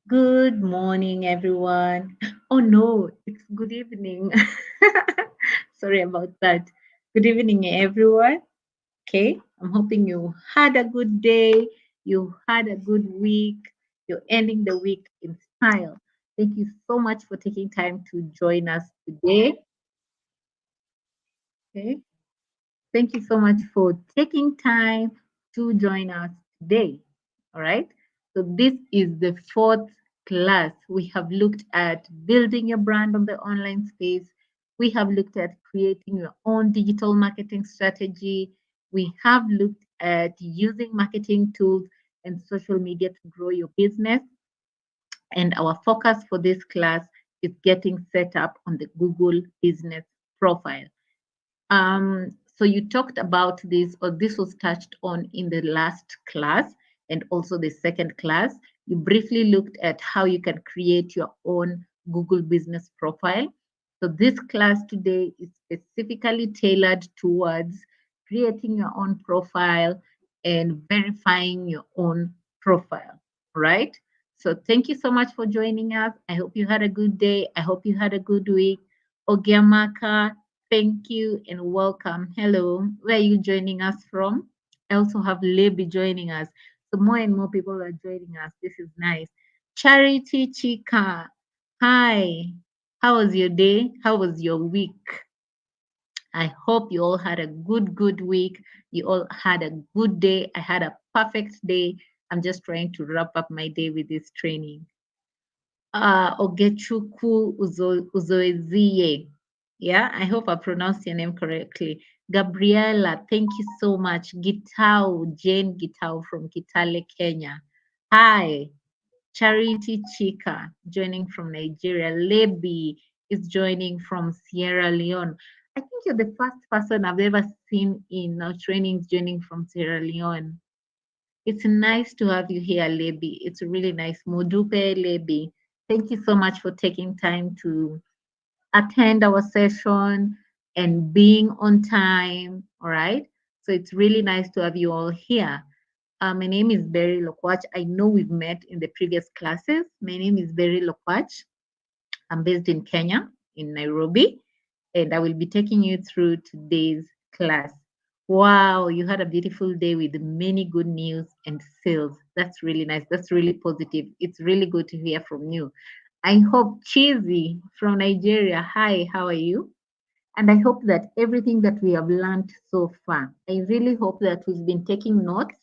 Good morning, everyone. Oh no, it's good evening. Sorry about that. Good evening, everyone. Okay, I'm hoping you had a good day, you had a good week, you're ending the week in style. Thank you so much for taking time to join us today. Okay, thank you so much for taking time to join us today. All right. So, this is the fourth class. We have looked at building your brand on the online space. We have looked at creating your own digital marketing strategy. We have looked at using marketing tools and social media to grow your business. And our focus for this class is getting set up on the Google business profile. So you talked about this, or this was touched on in the last class and also the second class. You briefly looked at how you can create your own Google business profile. So this class today is specifically tailored towards creating your own profile and verifying your own profile, right? So thank you so much for joining us. I hope you had a good day. I hope you had a good week. Ogiamaka, thank you and welcome. Hello, where are you joining us from? I also have Libby joining us. So more and more people are joining us. This is nice. Charity Chika, hi. How was your day? How was your week? I hope you all had a good week. You all had a good day. I had a perfect day. I'm just trying to wrap up my day with this training. Ogechuku Uzoezie. Yeah, I hope I pronounced your name correctly. Gabriela, thank you so much. Gitau, Jane Gitau from Kitale, Kenya. Hi. Charity Chika, joining from Nigeria. Lebi is joining from Sierra Leone. I think you're the first person I've ever seen in our trainings joining from Sierra Leone. It's nice to have you here, Lebi. It's really nice. Modupe Lebi. Thank you so much for taking time to attend our session and being on time. All right. So it's really nice to have you all here. My name is Berry Lokwach. I know we've met in the previous classes. My name is Berry Lokwach. I'm based in Kenya, in Nairobi, and I will be taking you through today's class. Wow, you had a beautiful day with many good news and sales. That's really nice. That's really positive. It's really good to hear from you. I hope Cheesy from Nigeria. Hi, how are you? And I hope that everything that we have learned so far, I really hope that we've been taking notes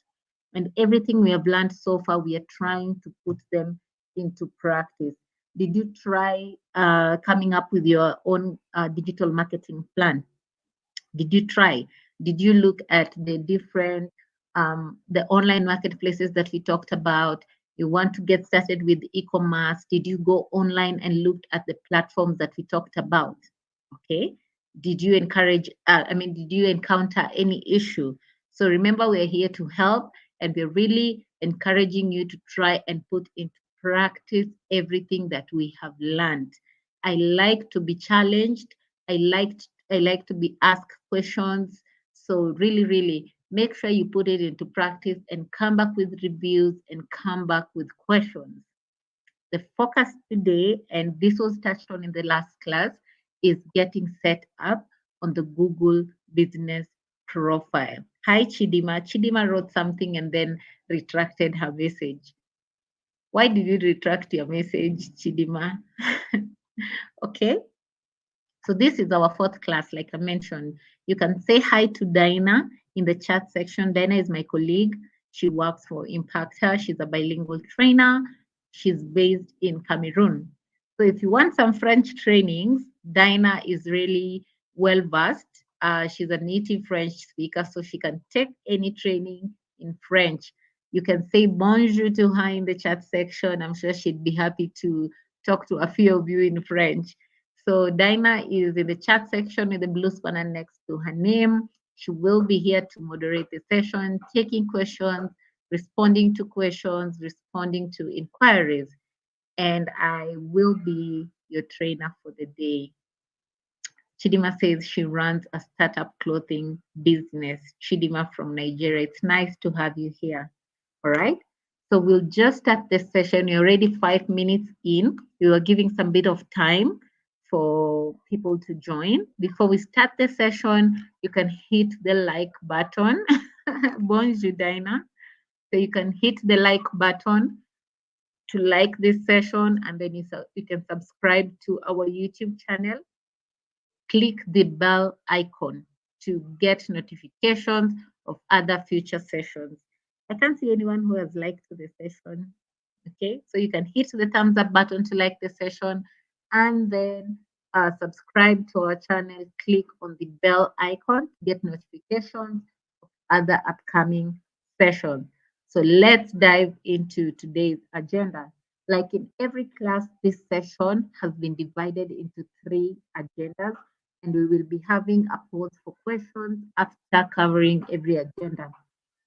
and everything we have learned so far, we are trying to put them into practice. Did you try coming up with your own digital marketing plan? Did you try? Did you look at the different the online marketplaces that we talked about? You want to get started with e-commerce? Did you go online and looked at the platforms that we talked about? Okay. Did you encourage? Did you encounter any issue? So remember, we're here to help, and we're really encouraging you to try and put into practice everything that we have learned. I like to be challenged. I like to be asked questions. So really make sure you put it into practice and come back with reviews and come back with questions. The focus today, and this was touched on in the last class, is getting set up on the Google business profile. Hi, Chidima. Chidima wrote something and then retracted her message. Why did you retract your message, Chidima? Okay. So this is our fourth class, like I mentioned. You can say hi to Dinah in the chat section. Dinah is my colleague. She works for Impactor. She's a bilingual trainer. She's based in Cameroon. So if you want some French trainings, Dinah is really well versed. She's a native French speaker, so she can take any training in French. You can say bonjour to her in the chat section. I'm sure she'd be happy to talk to a few of you in French. So Dinah is in the chat section with the blue spanner next to her name. She will be here to moderate the session, taking questions, responding to questions, responding to inquiries. And I will be your trainer for the day. Chidima says she runs a startup clothing business. Chidima from Nigeria. It's nice to have you here. All right. So we'll just start the session. You're already 5 minutes in. We were giving some bit of time for people to join. Before we start the session, you can hit the like button. Bonjour, Dinah. So you can hit the like button to like this session, and then you can subscribe to our YouTube channel. Click the bell icon to get notifications of other future sessions. I can't see anyone who has liked the session. Okay, so you can hit the thumbs up button to like the session, and then subscribe to our channel. Click on the bell icon to get notifications of other upcoming sessions. So let's dive into today's agenda. Like in every class, this session has been divided into 3 agendas, and we will be having a pause for questions after covering every agenda.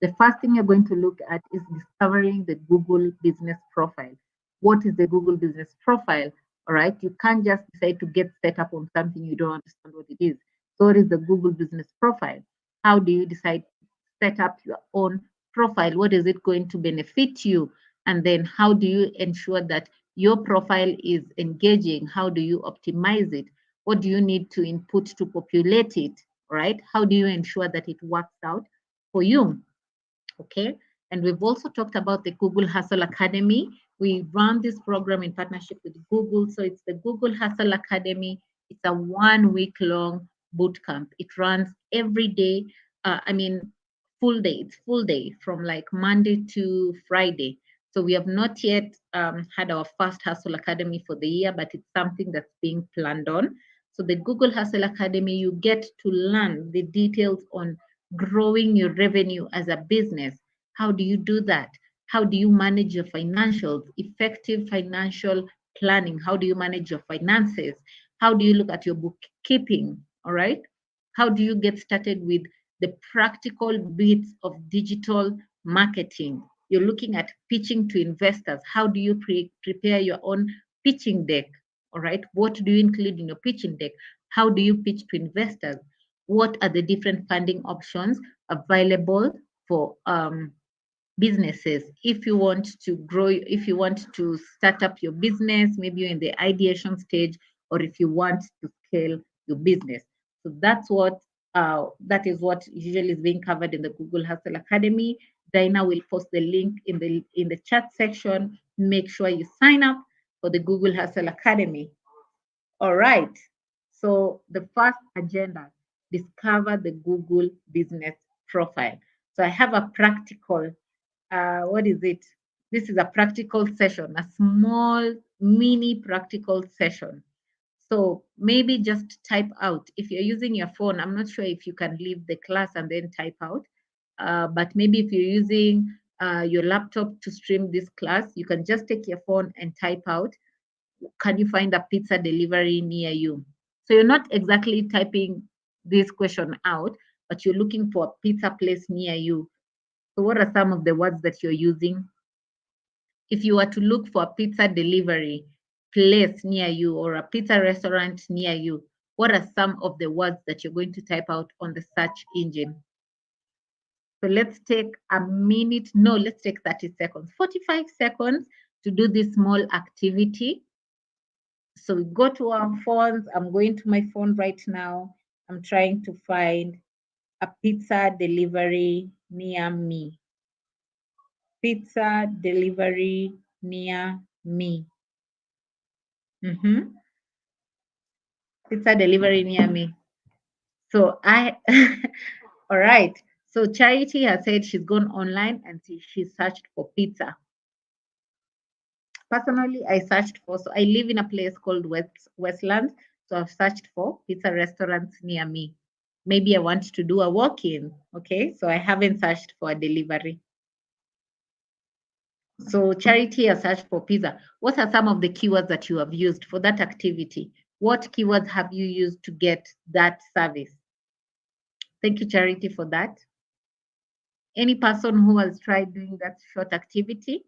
The first thing you're going to look at is discovering the Google Business Profile. What is the Google Business Profile? All right, you can't just decide to get set up on something you don't understand what it is. So, what is the Google Business Profile? How do you decide to set up your own profile? What is it going to benefit you? And then, how do you ensure that your profile is engaging? How do you optimize it? What do you need to input to populate it? Right? How do you ensure that it works out for you? Okay. And we've also talked about the Google Hustle Academy. We run this program in partnership with Google. So it's the Google Hustle Academy. It's a 1 week long boot camp. It runs every day. Full day. It's full day from like Monday to Friday. So we have not yet had our first Hustle Academy for the year, but it's something that's being planned on. So the Google Hustle Academy, you get to learn the details on growing your revenue as a business. How do you do that? How do you manage your financials? Effective financial planning. How do you manage your finances? How do you look at your bookkeeping? All right. How do you get started with the practical bits of digital marketing? You're looking at pitching to investors. How do you prepare your own pitching deck? All right. What do you include in your pitching deck? How do you pitch to investors? What are the different funding options available for businesses? If you want to grow, if you want to start up your business, maybe you're in the ideation stage, or if you want to scale your business. So that is what usually is being covered in the Google Hustle Academy. Dinah will post the link in the chat section. Make sure you sign up for the Google Hustle Academy. All right. So the first agenda, discover the Google Business Profile. So I have a practical, what is it? This is a practical session, a small mini practical session. So maybe just type out. If you're using your phone, I'm not sure if you can leave the class and then type out. But maybe if you're using your laptop to stream this class, you can just take your phone and type out, can you find a pizza delivery near you? So you're not exactly typing this question out, but you're looking for a pizza place near you. So what are some of the words that you're using? If you were to look for a pizza delivery place near you or a pizza restaurant near you, what are some of the words that you're going to type out on the search engine? So let's take a minute. No, let's take 30 seconds, 45 seconds to do this small activity. So we go to our phones. I'm going to my phone right now. I'm trying to find a pizza delivery near me. Pizza delivery near me. Pizza delivery near me. So all right. So Charity has said she's gone online and she searched for pizza. Personally, I searched for, so I live in a place called Westlands. So I've searched for pizza restaurants near me. Maybe I want to do a walk-in. Okay. So I haven't searched for a delivery. So Charity has searched for pizza. What are some of the keywords that you have used for that activity? What keywords have you used to get that service? Thank you, Charity, for that. Any person who has tried doing that short activity?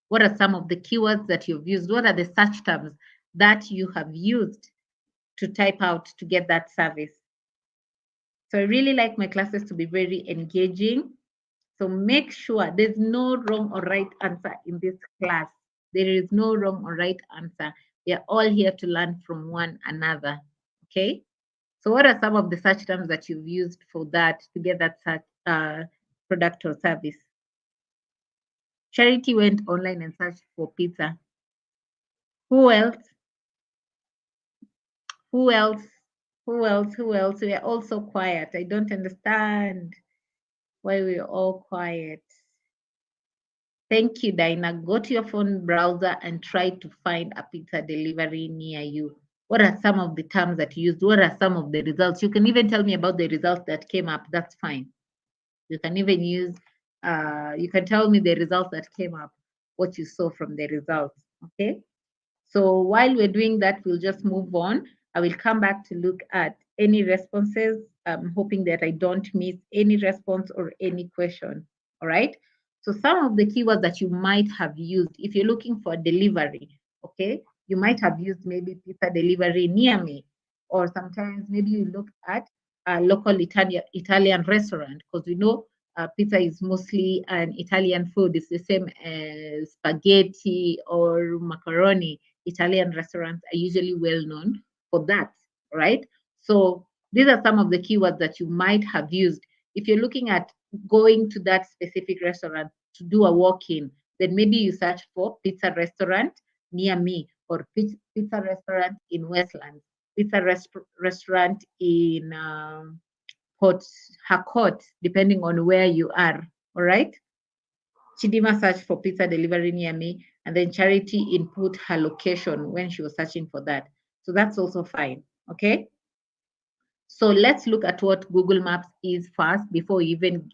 What are some of the keywords that you've used? What are the search terms that you have used to type out to get that service? So I really like my classes to be very engaging. So make sure there's no wrong or right answer in this class. There is no wrong or right answer. We are all here to learn from one another. Okay. So what are some of the search terms that you've used for that to get that search, product or service? Charity went online and searched for pizza. Who else? Who else? Who else? Who else? We are all so quiet. I don't understand why we're all quiet. Thank you, Dinah. Go to your phone browser and try to find a pizza delivery near you. What are some of the terms that you used? What are some of the results? You can even tell me about the results that came up. That's fine. You can even use, you can tell me the results that came up, what you saw from the results. Okay. So while we're doing that, we'll just move on. I will come back to look at any responses. I'm hoping that I don't miss any response or any question. All right. So some of the keywords that you might have used, if you're looking for delivery, okay, you might have used maybe pizza delivery near me, or sometimes maybe you look at a local Italian restaurant, because we know pizza is mostly an Italian food. It's the same as spaghetti or macaroni. Italian restaurants are usually well known for that, right? So these are some of the keywords that you might have used. If you're looking at going to that specific restaurant to do a walk-in, then maybe you search for pizza restaurant near me, or pizza restaurant in Westlands, pizza restaurant in Port Harcourt, depending on where you are. All right. Chidima searched for pizza delivery near me, and then Charity input her location when she was searching for that. So that's also fine. Okay. So let's look at what Google Maps is first before we even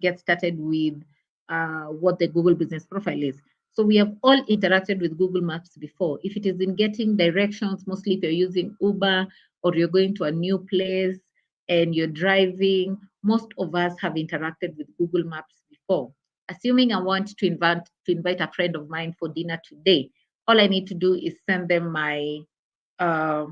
get started with what the Google Business Profile is. So we have all interacted with Google Maps before. If it is in getting directions, mostly if you're using Uber or you're going to a new place and you're driving, most of us have interacted with Google Maps before. Assuming I want to invite a friend of mine for dinner today, all I need to do is send them my uh,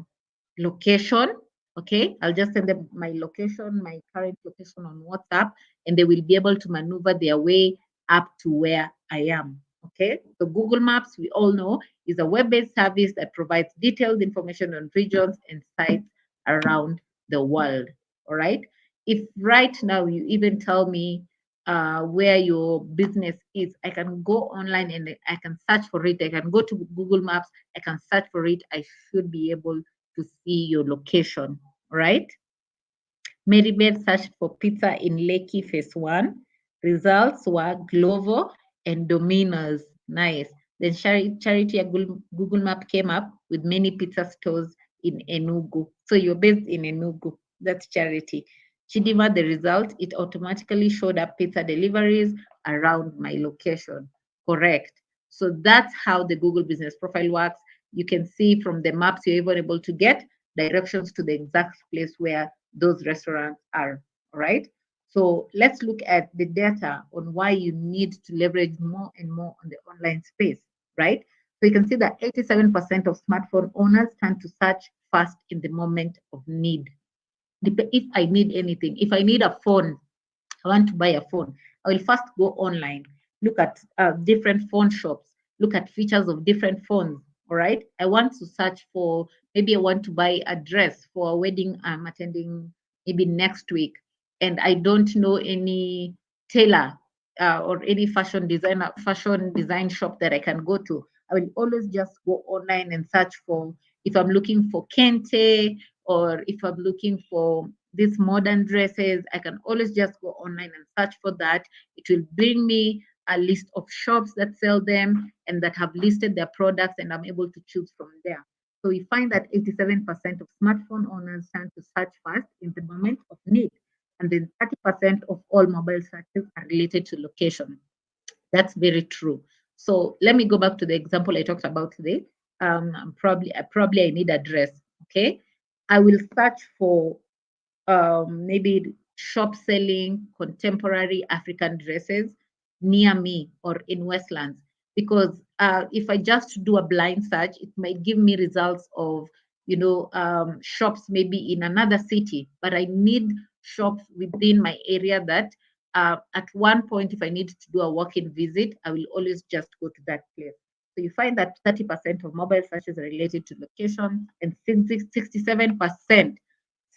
location. Okay, I'll just send them my location, my current location on WhatsApp, and they will be able to maneuver their way up to where I am. Okay, so Google Maps, we all know, is a web-based service that provides detailed information on regions and sites around the world. All right, if right now you even tell me where your business is, I can go online and I can search for it. I can go to Google Maps, I can search for it. I should be able to see your location, right? Marybeth searched for pizza in Lekki Phase 1. Results were Glovo and Domino's. Nice. Then Charity Google Map came up with many pizza stores in Enugu. So you're based in Enugu. That's Charity. Chidima, the result, it automatically showed up pizza deliveries around my location. Correct. So that's how the Google Business Profile works. You can see from the maps you're even able to get directions to the exact place where those restaurants are. All right. So let's look at the data on why you need to leverage more and more on the online space, right? So you can see that 87% of smartphone owners turn to search first in the moment of need. If I need anything, if I need a phone, I want to buy a phone, I will first go online, look at different phone shops, look at features of different phones. All right. I want to search for, maybe I want to buy a dress for a wedding I'm attending maybe next week, and I don't know any tailor or any fashion design shop that I can go to. I will always just go online and search for, if I'm looking for kente, or if I'm looking for these modern dresses, I can always just go online and search for that. It will bring me a list of shops that sell them and that have listed their products, and I'm able to choose from there. So we find that 87% of smartphone owners turn to search first in the moment of need, and then 30% of all mobile searches are related to location. That's very true. So let me go back to the example I talked about today. Probably I need a dress. Okay, I will search for maybe shop selling contemporary African dresses near me or in Westlands. Because if I just do a blind search, it might give me results of, shops maybe in another city, but I need shops within my area that at one point, if I need to do a walk-in visit, I will always just go to that place. So you find that 30% of mobile searches are related to location, and 67%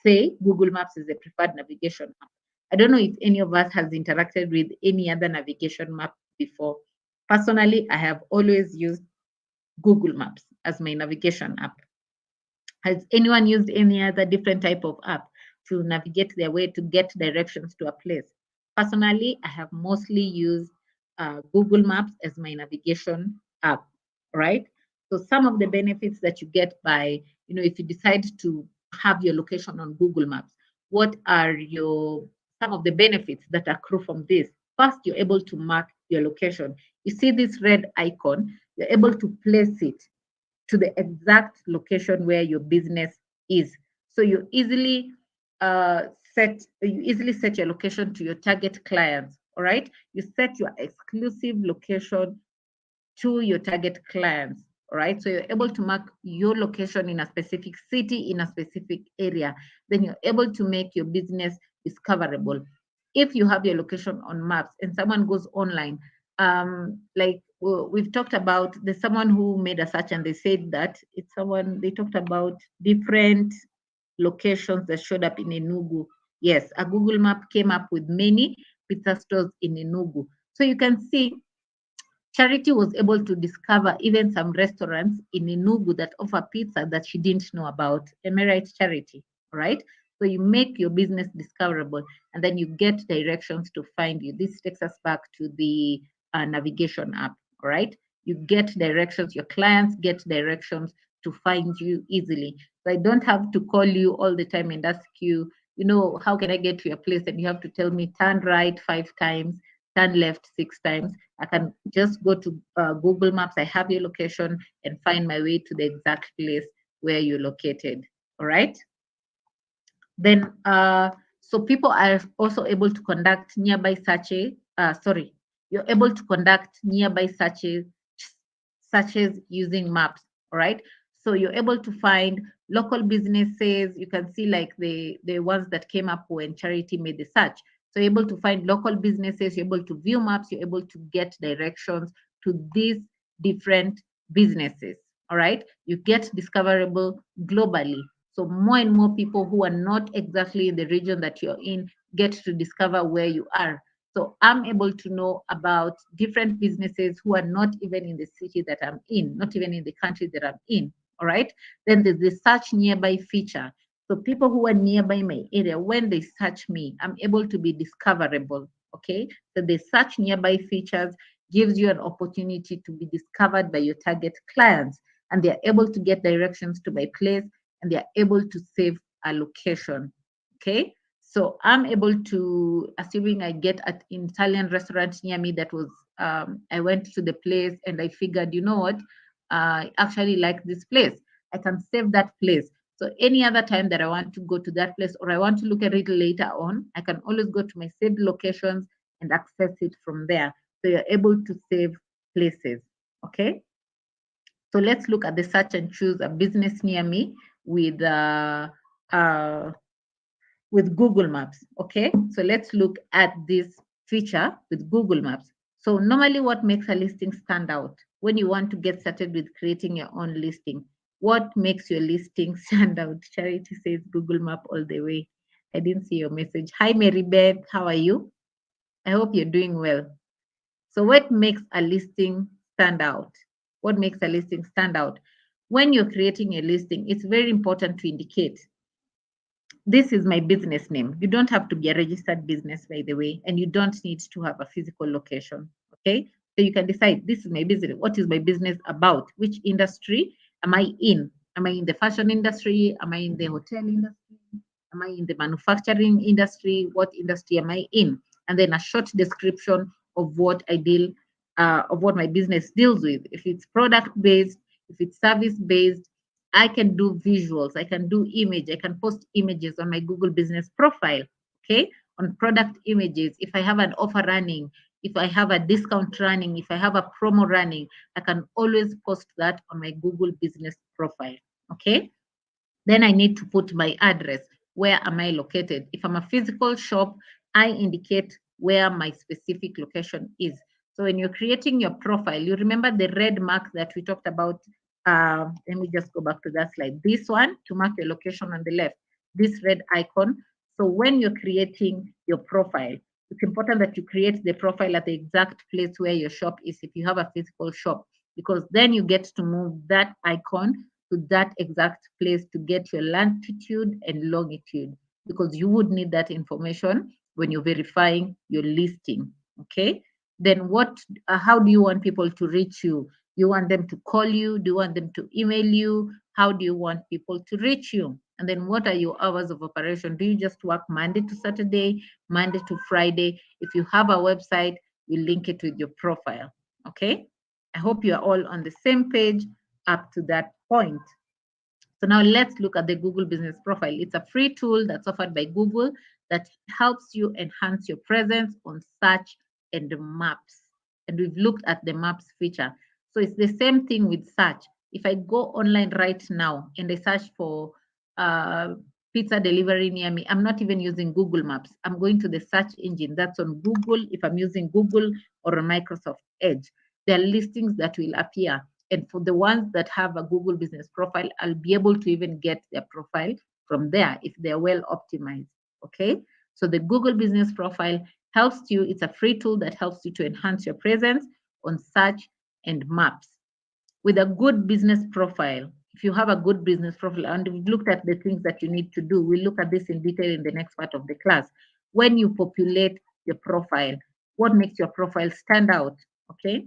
say Google Maps is a preferred navigation app. I don't know if any of us has interacted with any other navigation map before. Personally, I have always used Google Maps as my navigation app. Has anyone used any other different type of app to navigate their way to get directions to a place? Personally, I have mostly used Google Maps as my navigation app, right? So some of the benefits that you get by, if you decide to have your location on Google Maps, what are some of the benefits that accrue from this? First, you're able to mark your location. You see this red icon, you're able to place it to the exact location where your business is. So uh, you easily set your location to your target clients. All right. You set your exclusive location to your target clients. All right. So you're able to mark your location in a specific city, in a specific area. Then you're able to make your business discoverable. If you have your location on maps and someone goes online, like we've talked about, there's someone who made a search and they said that it's someone, they talked about different locations that showed up in Enugu. Yes, a Google map came up with many pizza stores in Enugu. So you can see Charity was able to discover even some restaurants in Enugu that offer pizza that she didn't know about. Am I right, Charity? All right. So you make your business discoverable and then you get directions to find you. This takes us back to the navigation app. All right. You get directions, your clients get directions to find you easily. So I don't have to call you all the time and ask you, how can I get to your place? And you have to tell me turn right 5 times, turn left 6 times. I can just go to Google Maps. I have your location and find my way to the exact place where you're located. All right. Then, so people are also able to conduct nearby searches. You're able to conduct nearby searches using maps. All right. So you're able to find local businesses. You can see like the ones that came up when Charity made the search. So you're able to find local businesses, you're able to view maps, you're able to get directions to these different businesses. All right. You get discoverable globally. So more and more people who are not exactly in the region that you're in get to discover where you are. So I'm able to know about different businesses who are not even in the city that I'm in, not even in the country that I'm in. All right. Then there's the search nearby feature. So people who are nearby my area, when they search me, I'm able to be discoverable. Okay. So the search nearby features gives you an opportunity to be discovered by your target clients, and they're able to get directions to my place, and they're able to save a location. Okay. So I'm able to, assuming I get an Italian restaurant near me that was, I went to the place and I figured, you know what, I actually like this place. I can save that place. So any other time that I want to go to that place or I want to look at it later on, I can always go to my saved locations and access it from there. So you're able to save places. Okay. So let's look at the search and choose a business near me with uh, with Google Maps. Okay, so let's look at this feature with Google Maps. So normally what makes a listing stand out when you want to get started with creating your own listing? What makes your listing stand out? Charity says Google Map all the way. I didn't see your message. Hi, Mary Beth. How are you? I hope you're doing well. So what makes a listing stand out? What makes a listing stand out? When you're creating a listing, it's very important to indicate this is my business name. You don't have to be a registered business, by the way, and you don't need to have a physical location. Okay. So you can decide this is my business. What is my business about? Which industry am I in? Am I in the fashion industry? Am I in the hotel industry? Am I in the manufacturing industry? What industry am I in? And then a short description of what I deal, of what my business deals with. If it's product based, if it's service based, I can do visuals, I can do image, I can post images on my Google business profile, okay? On product images, if I have an offer running, if I have a discount running, if I have a promo running, I can always post that on my Google business profile, okay? Then I need to put my address. Where am I located? If I'm a physical shop, I indicate where my specific location is. So when you're creating your profile, you remember the red mark that we talked about. Let me just go back to that slide. This one to mark your location on the left, this red icon. So when you're creating your profile, it's important that you create the profile at the exact place where your shop is if you have a physical shop, because then you get to move that icon to that exact place to get your latitude and longitude, because you would need that information when you're verifying your listing. Okay. Then how do you want people to reach you? You want them to call you? Do you want them to email you? How do you want people to reach you? And then what are your hours of operation? Do you just work Monday to Saturday, Monday to Friday? If you have a website, you link it with your profile. Okay. I hope you are all on the same page up to that point. So now let's look at the Google Business Profile. It's a free tool that's offered by Google that helps you enhance your presence on search and maps. And we've looked at the maps feature. So it's the same thing with search. If I go online right now and I search for pizza delivery near me, I'm not even using Google Maps. I'm going to the search engine that's on Google if I'm using Google or on Microsoft Edge. There are listings that will appear. And for the ones that have a Google Business Profile, I'll be able to even get their profile from there if they're well optimized. Okay. So the Google Business Profile helps you. It's a free tool that helps you to enhance your presence on search and maps. With a good business profile, if you have a good business profile, and we've looked at the things that you need to do, we'll look at this in detail in the next part of the class. When you populate your profile, what makes your profile stand out? Okay.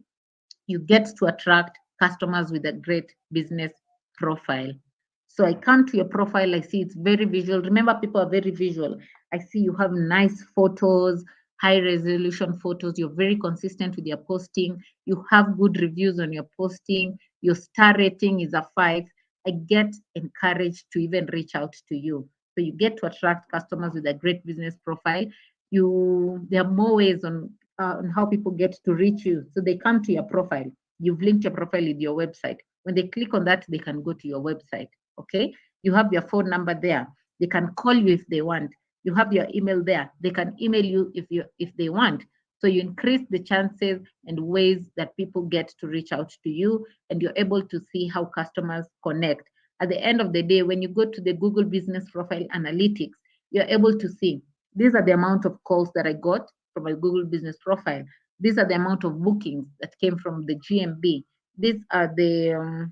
You get to attract customers with a great business profile. So I come to your profile, I see it's very visual. Remember, people are very visual. I see you have nice photos, high resolution photos. You're very consistent with your posting. You have good reviews on your posting. Your star rating is a 5. I get encouraged to even reach out to you. So you get to attract customers with a great business profile. There are more ways on how people get to reach you. So they come to your profile. You've linked your profile with your website. When they click on that, they can go to your website. Okay. You have your phone number there. They can call you if they want. You have your email there. They can email you if they want. So you increase the chances and ways that people get to reach out to you, and you're able to see how customers connect. At the end of the day, when you go to the Google Business Profile Analytics, you're able to see these are the amount of calls that I got from my Google Business Profile. These are the amount of bookings that came from the GMB. These are the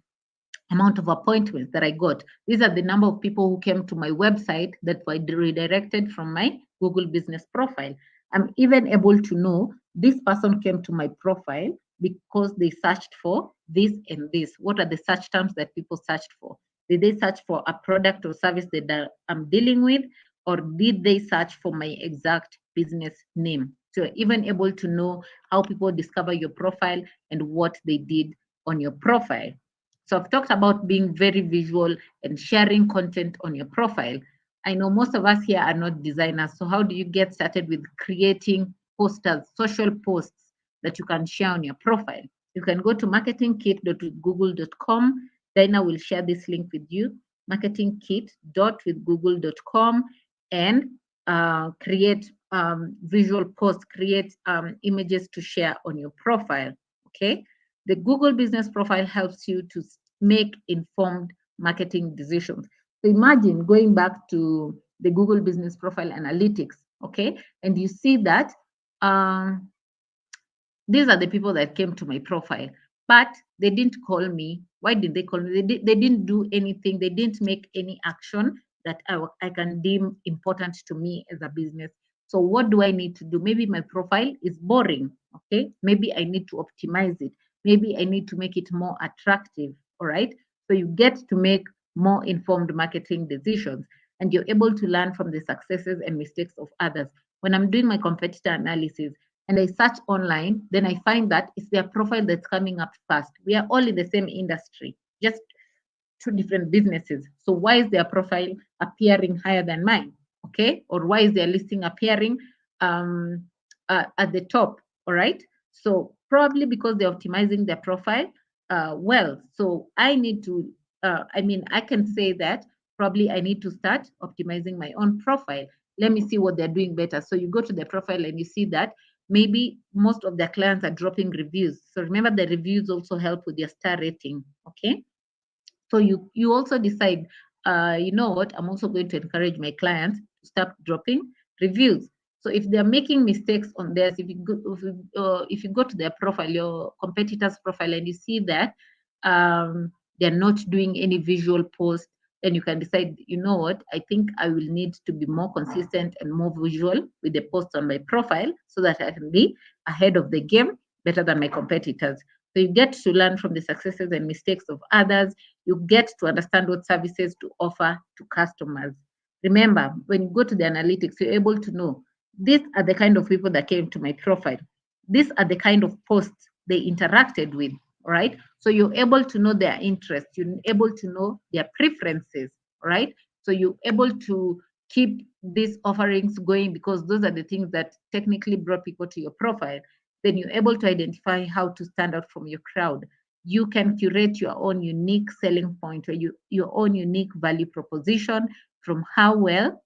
amount of appointments that I got. These are the number of people who came to my website that were redirected from my Google Business Profile. I'm even able to know this person came to my profile because they searched for this and this. What are the search terms that people searched for? Did they search for a product or service that I'm dealing with, or did they search for my exact business name? So you're even able to know how people discover your profile and what they did on your profile. So I've talked about being very visual and sharing content on your profile. I know most of us here are not designers. So how do you get started with creating posters, social posts that you can share on your profile? You can go to marketingkit.google.com. Dinah will share this link with you, marketingkit.withgoogle.com, and create visual posts, create images to share on your profile. Okay. The Google Business Profile helps you to make informed marketing decisions. So imagine going back to the Google Business Profile Analytics, okay, and you see that these are the people that came to my profile, but they didn't call me. Why did they call me? They didn't do anything. They didn't make any action that I can deem important to me as a business. So what do I need to do? Maybe my profile is boring, okay? Maybe I need to optimize it. Maybe I need to make it more attractive, all right? So you get to make more informed marketing decisions, and you're able to learn from the successes and mistakes of others. When I'm doing my competitor analysis, and I search online, then I find that it's their profile that's coming up first. We are all in the same industry, just two different businesses. So why is their profile appearing higher than mine? Okay, or why is their listing appearing at the top? All right. So probably because they're optimizing their profile well. So I need to. I can say that probably I need to start optimizing my own profile. let me see what they're doing better. So you go to their profile and you see that maybe most of their clients are dropping reviews. So remember, the reviews also help with your star rating. Okay. So you also decide, you know what, I'm also going to encourage my clients to start dropping reviews. So if they're making mistakes on theirs, if you go to their profile, your competitor's profile, and you see that they're not doing any visual post, then you can decide, you know what, I think I will need to be more consistent and more visual with the posts on my profile so that I can be ahead of the game, better than my competitors. So you get to learn from the successes and mistakes of others. You get to understand what services to offer to customers. Remember, when you go to the analytics, you're able to know these are the kind of people that came to my profile. These are the kind of posts they interacted with, right? So you're able to know their interests. You're able to know their preferences, right? So you're able to keep these offerings going because those are the things that technically brought people to your profile. Then you're able to identify how to stand out from your crowd. You can curate your own unique selling point or your own unique value proposition from how well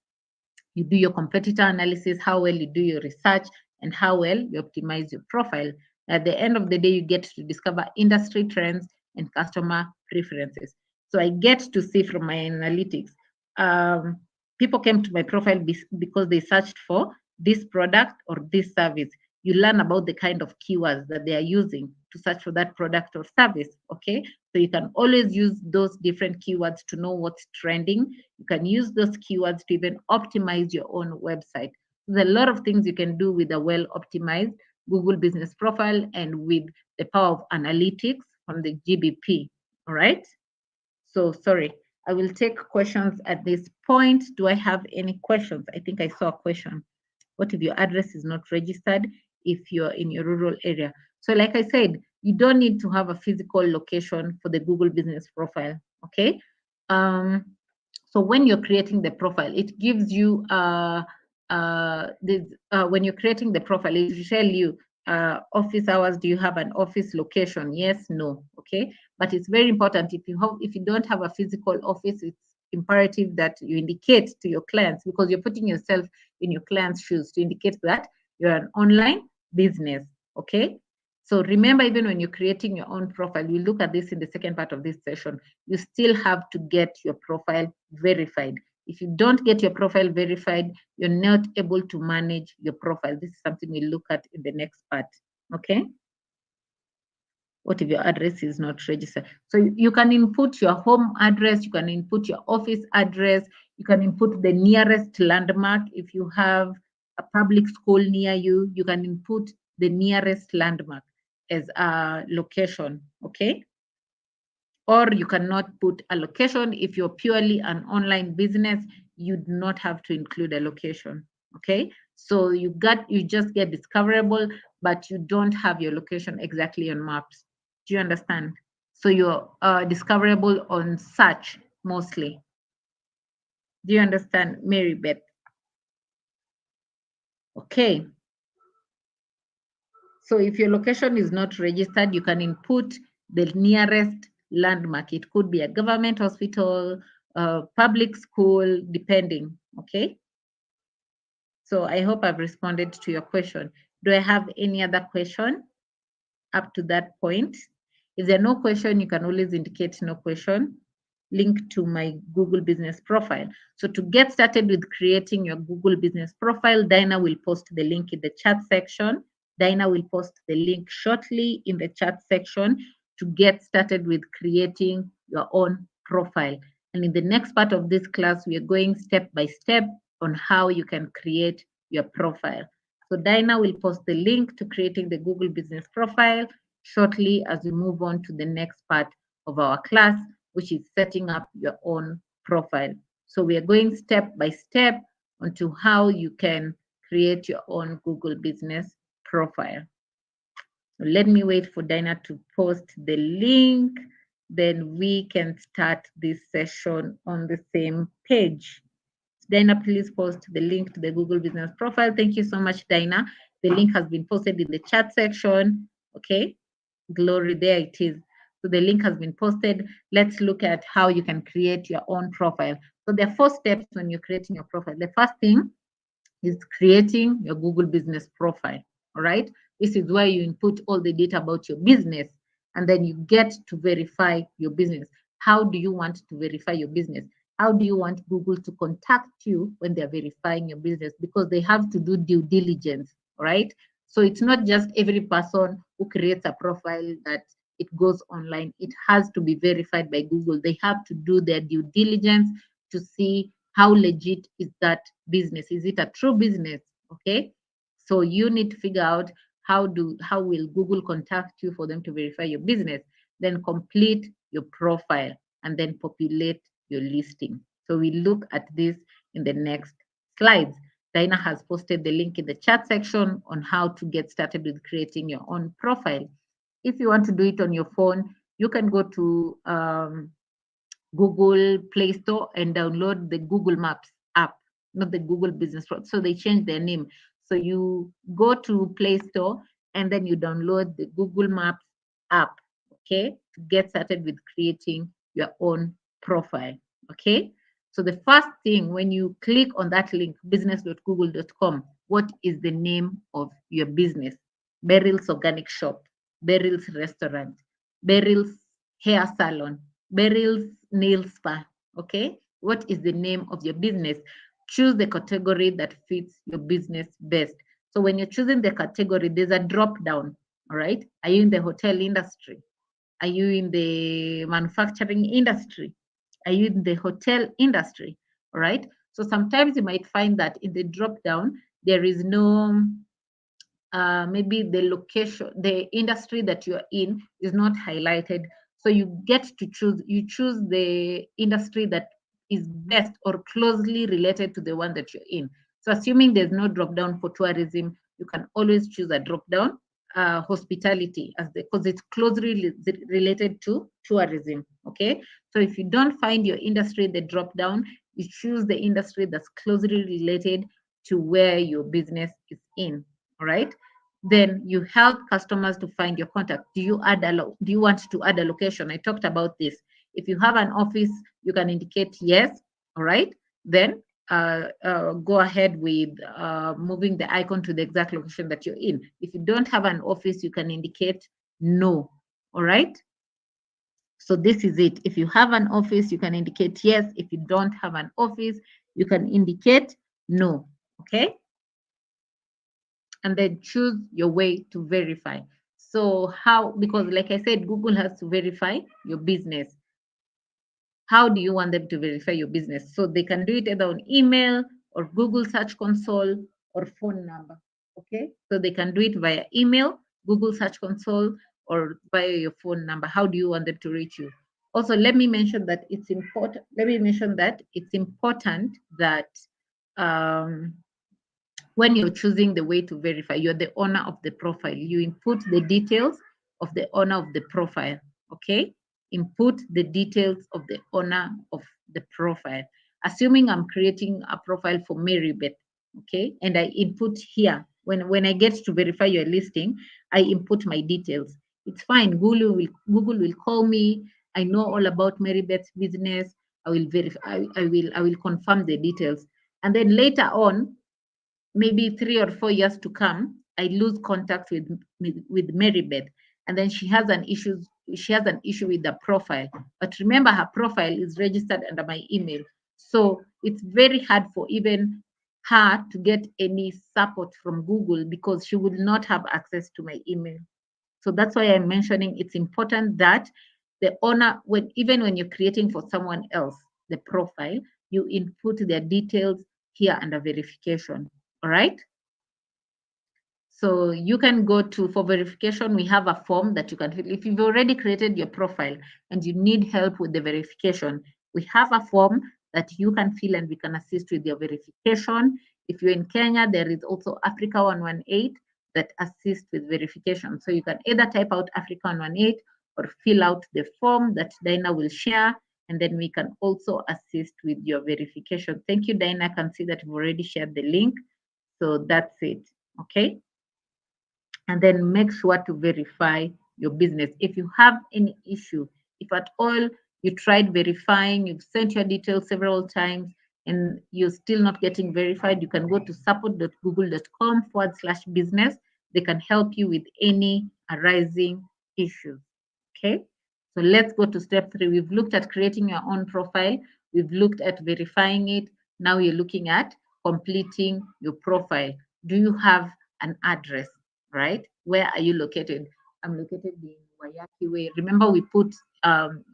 you do your competitor analysis, how well you do your research, and how well you optimize your profile. At the end of the day, you get to discover industry trends and customer preferences. So I get to see from my analytics, um, people came to my profile because they searched for this product or this service. You learn about the kind of keywords that they are using to search for that product or service. Okay, so you can always use those different keywords to know what's trending. You can use those keywords to even optimize your own website. There's a lot of things you can do with a well optimized Google business profile and with the power of analytics from the GBP. All right. So sorry, I will take questions at this point. Do I have any questions? I think I saw a question. What if your address is not registered if you're in your rural area? So like I said, you don't need to have a physical location for the Google business profile, okay? So when you're creating the profile, it gives you, when you're creating the profile, it will tell you office hours, do you have an office location? Yes, no, okay? But it's very important if you don't have a physical office, it's imperative that you indicate to your clients because you're putting yourself in your client's shoes to indicate that you're an online business, okay? So remember, even when you're creating your own profile, we'll look at this in the second part of this session, you still have to get your profile verified. If you don't get your profile verified, you're not able to manage your profile. This is something we'll look at in the next part, okay? What if your address is not registered? So you can input your home address, you can input your office address, you can input the nearest landmark. If you have a public school near you, you can input the nearest landmark as a location, okay? Or you cannot put a location. If you're purely an online business, you do not have to include a location, okay? So you just get discoverable, but you don't have your location exactly on maps. Do you understand? So you're discoverable on search mostly. Do you understand, Mary Beth? Okay. So if your location is not registered, you can input the nearest landmark. It could be a government hospital, a public school, depending, okay? So I hope I've responded to your question. Do I have any other question up to that point? If there are no question, you can always indicate no question. Link to my Google business profile. So to get started with creating your Google business profile, Dinah will post the link in the chat section. Dinah will post the link shortly in the chat section to get started with creating your own profile. And in the next part of this class, we are going step by step on how you can create your profile. So Dinah will post the link to creating the Google business profile shortly as we move on to the next part of our class, which is setting up your own profile. So we are going step by step onto how you can create your own Google business profile. So let me wait for Dinah to post the link, then we can start this session on the same page. Dinah, please post the link to the Google business profile. Thank you so much, Dinah. The link has been posted in the chat section. Okay, glory, there it is. So the link has been posted. Let's look at how you can create your own profile. So there are 4 steps when you're creating your profile. The first thing is creating your Google business profile. All right. This is where you input all the data about your business and then you get to verify your business. How do you want to verify your business? How do you want Google to contact you when they're verifying your business? Because they have to do due diligence, right? So it's not just every person who creates a profile that it goes online. It has to be verified by Google. They have to do their due diligence to see how legit is that business. Is it a true business? Okay. So you need to figure out how will Google contact you for them to verify your business. Then complete your profile and then populate your listing. So we look at this in the next slides. Dinah has posted the link in the chat section on how to get started with creating your own profile. If you want to do it on your phone, you can go to Google Play Store and download the Google Maps app, not the Google Business Pro. So they changed their name. So you go to Play Store and then you download the Google Maps app, okay, to get started with creating your own profile, okay? So the first thing when you click on that link, business.google.com, what is the name of your business? Beryl's Organic Shop, Beryl's Restaurant, Beryl's Hair Salon, Beryl's Nail Spa. Okay, what is the name of your business? Choose the category that fits your business best. So when you're choosing the category, there's a drop down. All right, are you in the hotel industry? Are you in the manufacturing industry? Are you in the hotel industry? All right. So sometimes you might find that in the drop down, there is no maybe the location, the industry that you're in is not highlighted. So you get to you choose the industry that is best or closely related to the one that you're in. So assuming there's no drop down for tourism, you can always choose a drop down hospitality as because it's closely related to tourism. Okay. So if you don't find your industry the drop down, you choose the industry that's closely related to where your business is in. All right. Then you help customers to find your contact. Do you want to add a location? I talked about this. If you have an office, you can indicate yes. All right. Then go ahead with moving the icon to the exact location that you're in. If you don't have an office, you can indicate no. All right. So this is it. If you have an office, you can indicate yes. If you don't have an office, you can indicate no. Okay. And then choose your way to verify. So how, because like I said, Google has to verify your business. How do you want them to verify your business? So they can do it either on email or Google Search Console or phone number. Okay. So they can do it via email, Google Search Console, or via your phone number. How do you want them to reach you? Also, let me mention that it's important. Let me mention that it's important that when you're choosing the way to verify, you're the owner of the profile. You input the details of the owner of the profile. Okay. Input the details of the owner of the profile. Assuming I'm creating a profile for Marybeth, okay, and I input here when I get to verify your listing, I input my details. It's fine. Google will call me. I know all about Marybeth's business. I will verify. I will confirm the details, and then later on, maybe 3 or 4 years to come, I lose contact with Marybeth, and then she has an issue. She has an issue with the profile. But remember, her profile is registered under my email, so it's very hard for even her to get any support from Google because she would not have access to my email. So that's why I'm mentioning it's important that the owner, even when you're creating for someone else the profile, you input their details here under verification. All right. So you can go to, for verification, we have a form that you can fill. If you've already created your profile and you need help with the verification, we have a form that you can fill and we can assist with your verification. If you're in Kenya, there is also Africa 118 that assists with verification. So you can either type out Africa 118 or fill out the form that Dinah will share, and then we can also assist with your verification. Thank you, Dinah. I can see that you've already shared the link. So that's it. Okay. And then make sure to verify your business. If you have any issue, if at all you tried verifying, you've sent your details several times, and you're still not getting verified, you can go to support.google.com/business. They can help you with any arising issues. Okay. So let's go to step 3. We've looked at creating your own profile. We've looked at verifying it. Now you're looking at completing your profile. Do you have an address, right? Where are you located? I'm located in Wayaki Way. Remember, we put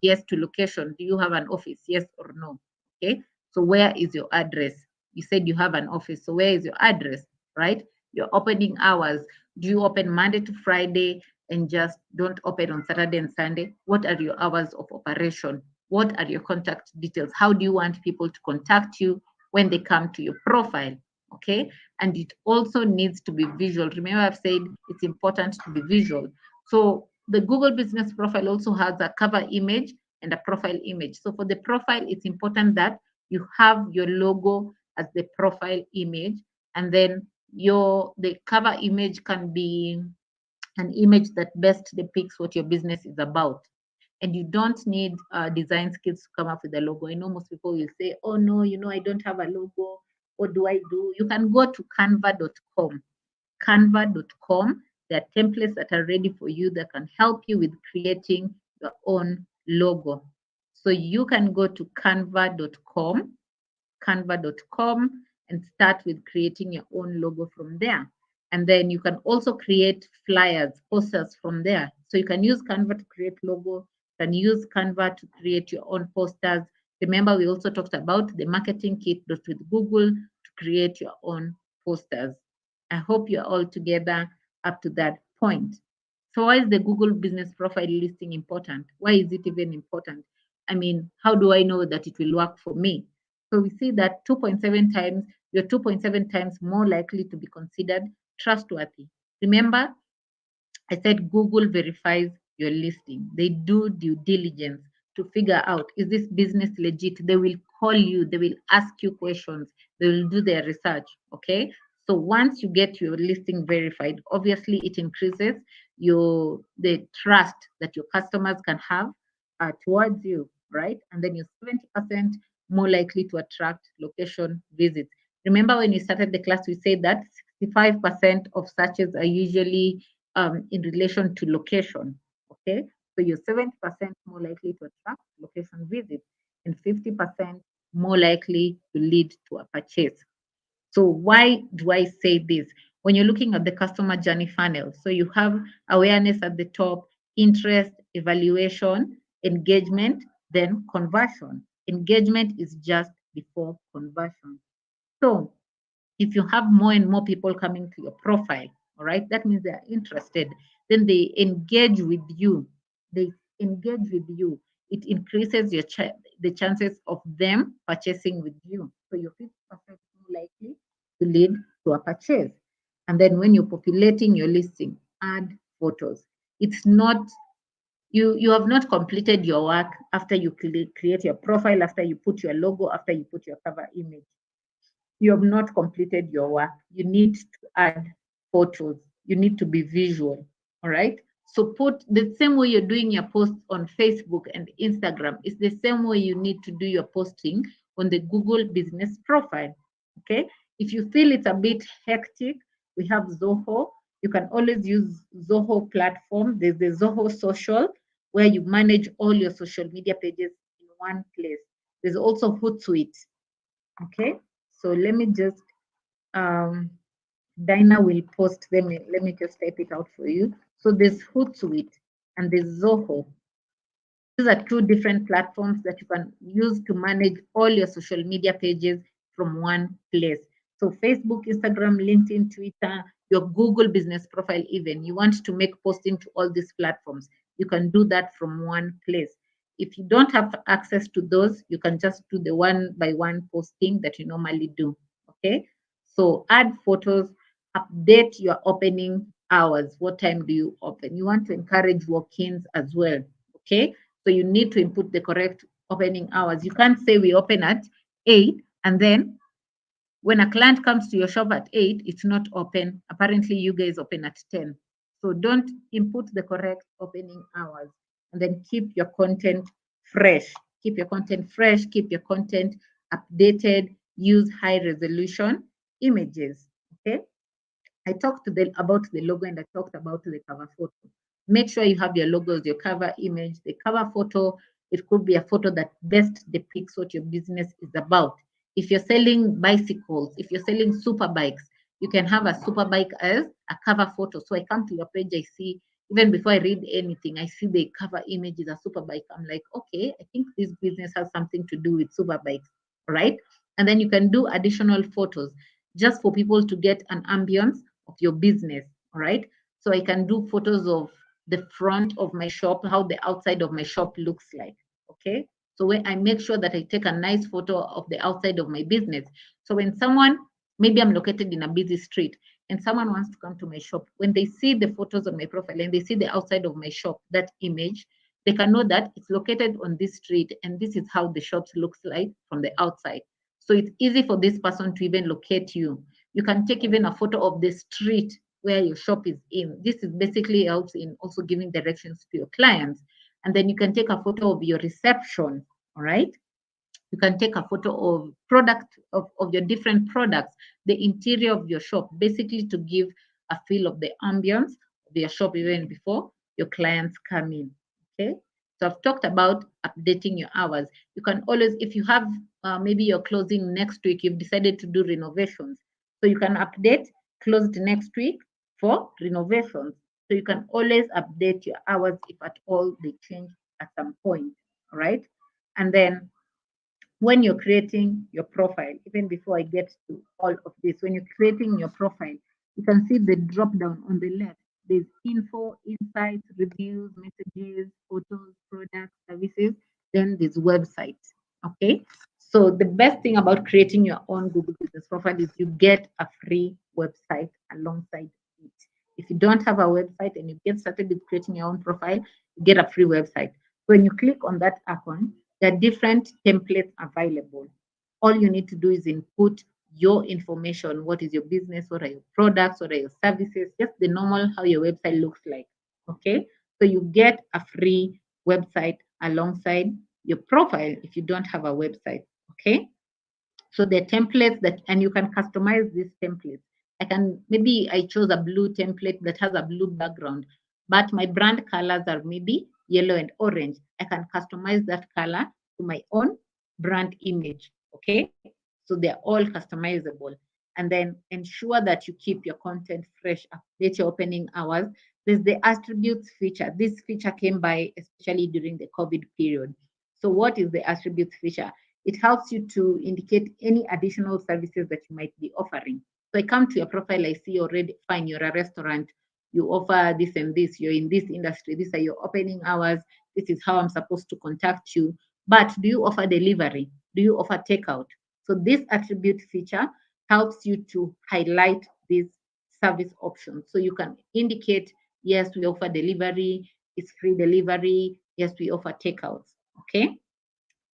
yes to location. Do you have an office? Yes or no? Okay. So where is your address? You said you have an office. So where is your address, right? Your opening hours. Do you open Monday to Friday and just don't open on Saturday and Sunday? What are your hours of operation? What are your contact details? How do you want people to contact you when they come to your profile? Okay. And it also needs to be visual. Remember, I've said it's important to be visual. So the Google Business Profile also has a cover image and a profile image. So for the profile, it's important that you have your logo as the profile image, and then the cover image can be an image that best depicts what your business is about. And you don't need design skills to come up with a logo. I know most people will say, oh no, I don't have a logo. What do I do? You can go to canva.com. Canva.com. There are templates that are ready for you that can help you with creating your own logo. So you can go to canva.com and start with creating your own logo from there. And then you can also create flyers, posters from there. So you can use Canva to create logo, you can use Canva to create your own posters. Remember, we also talked about the marketing kit with Google to create your own posters. I hope you're all together up to that point. So why is the Google Business Profile listing important? Why is it even important? I mean, how do I know that it will work for me? So we see that 2.7 times, you're 2.7 times more likely to be considered trustworthy. Remember, I said Google verifies your listing. They do due diligence to figure out, is this business legit? They will call you, they will ask you questions, they will do their research. Okay. So once you get your listing verified, obviously it increases the trust that your customers can have towards you, right? And then you're 70% more likely to attract location visits. Remember when we started the class, we said that 65% of searches are usually in relation to location. Okay, so you're 70% more likely to attract location visits and 50% more likely to lead to a purchase. So why do I say this? When you're looking at the customer journey funnel, so you have awareness at the top, interest, evaluation, engagement, then conversion. Engagement is just before conversion. So if you have more and more people coming to your profile, all right, that means they are interested. Then they engage with you. They engage with you. It increases the chances of them purchasing with you. So you're 50% more likely to lead to a purchase. And then when you're populating your listing, add photos. It's not you have not completed your work after you create your profile, after you put your logo, after you put your cover image. You have not completed your work. You need to add photos. You need to be visual. All right. So put the same way you're doing your posts on Facebook and Instagram. It's the same way you need to do your posting on the Google Business Profile. Okay. If you feel it's a bit hectic, we have Zoho. You can always use Zoho platform. There's the Zoho Social, where you manage all your social media pages in one place. There's also Hootsuite. Okay, so let me just Dinah will post them. Let me just type it out for you. So there's Hootsuite and there's Zoho. These are two different platforms that you can use to manage all your social media pages from one place. So Facebook, Instagram, LinkedIn, Twitter, your Google business profile even. You want to make posting to all these platforms. You can do that from one place. If you don't have access to those, you can just do the one by one posting that you normally do. Okay. So add photos, update your opening hours. What time do you open? You want to encourage walk-ins as well. Okay. So you need to input the correct opening hours. You can't say we open at 8 and then when a client comes to your shop at 8, it's not open. Apparently, you guys open at 10. So don't input the correct opening hours and then keep your content fresh. Keep your content fresh, keep your content updated, use high resolution images. Okay. I talked about the logo and I talked about the cover photo. Make sure you have your logos, your cover image, the cover photo. It could be a photo that best depicts what your business is about. If you're selling bicycles, if you're selling super bikes, you can have a super bike as a cover photo. So I come to your page, I see, even before I read anything, I see the cover image is a super bike. I'm like, okay, I think this business has something to do with super bikes, right? And then you can do additional photos just for people to get an ambience of your business. All right. So I can do photos of the front of my shop, how the outside of my shop looks like. Okay. So when I make sure that I take a nice photo of the outside of my business. So when someone, maybe I'm located in a busy street and someone wants to come to my shop, when they see the photos on my profile and they see the outside of my shop, that image, they can know that it's located on this street and this is how the shop looks like from the outside. So it's easy for this person to even locate you. You can take even a photo of the street where your shop is in. This is basically helps in also giving directions to your clients. And then you can take a photo of your reception, all right? You can take a photo of of your different products, the interior of your shop, basically to give a feel of the ambience of your shop even before your clients come in. Okay. So I've talked about updating your hours. You can always, if you have maybe you're closing next week, you've decided to do renovations. So you can update closed next week for renovations. So you can always update your hours if at all they change at some point. All right. And then when you're creating your profile, even before I get to all of this, when you're creating your profile, you can see the drop down on the left. There's info, insights, reviews, messages, photos, products, services. Then there's websites. Okay. So the best thing about creating your own Google Business profile is you get a free website alongside it. If you don't have a website and you get started with creating your own profile, you get a free website. When you click on that icon, there are different templates available. All you need to do is input your information. What is your business? What are your products? What are your services? Just the normal how your website looks like. Okay. So you get a free website alongside your profile if you don't have a website. Okay. So the templates that, and you can customize these templates. I can, maybe I chose a blue template that has a blue background, but my brand colors are maybe yellow and orange. I can customize that color to my own brand image. Okay. So they're all customizable. And then ensure that you keep your content fresh, update your opening hours. There's the attributes feature. This feature came by especially during the COVID period. So what is the attributes feature? It helps you to indicate any additional services that you might be offering. So I come to your profile, I see already, fine, you're a restaurant, you offer this and this, you're in this industry, these are your opening hours, this is how I'm supposed to contact you. But do you offer delivery? Do you offer takeout? So this attribute feature helps you to highlight these service options. So you can indicate, yes, we offer delivery, it's free delivery, yes, we offer takeouts. Okay.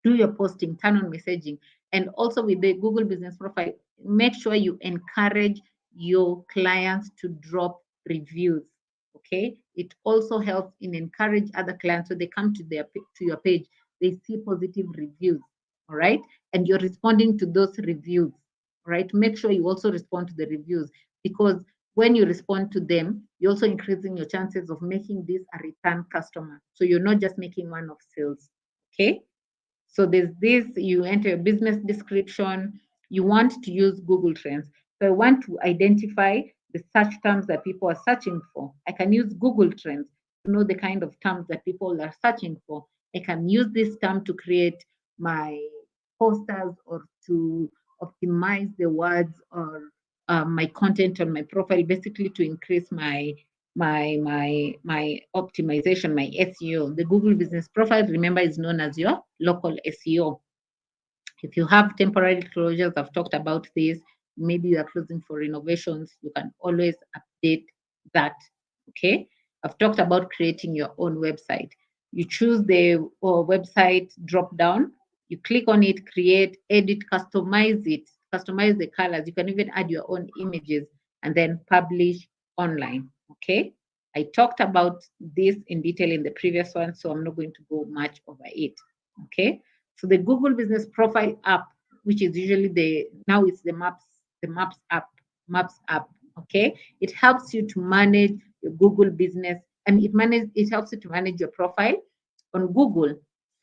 Do your posting, turn on messaging. And also with the Google Business Profile, make sure you encourage your clients to drop reviews. Okay. It also helps in encourage other clients so they come to your page, they see positive reviews. All right. And you're responding to those reviews. Right. Make sure you also respond to the reviews, because when you respond to them, you're also increasing your chances of making this a return customer. So you're not just making one-off sales. Okay. So there's this, you enter your business description, you want to use Google Trends. So I want to identify the search terms that people are searching for. I can use Google Trends to know the kind of terms that people are searching for. I can use this term to create my posters or to optimize the words or my content on my profile, basically to increase my optimization, my SEO. The Google Business Profile, remember, is known as your local SEO. If you have temporary closures, I've talked about this. Maybe you are closing for renovations, you can always update that. Okay. I've talked about creating your own website. You choose the website drop down, you click on it, create, edit, customize it, customize the colors. You can even add your own images and then publish online. Okay. I talked about this in detail in the previous one, so I'm not going to go much over it. Okay. So the Google Business Profile app which is usually now it's the Maps app. Okay, it helps you to manage your Google business, and it helps you to manage your profile on Google.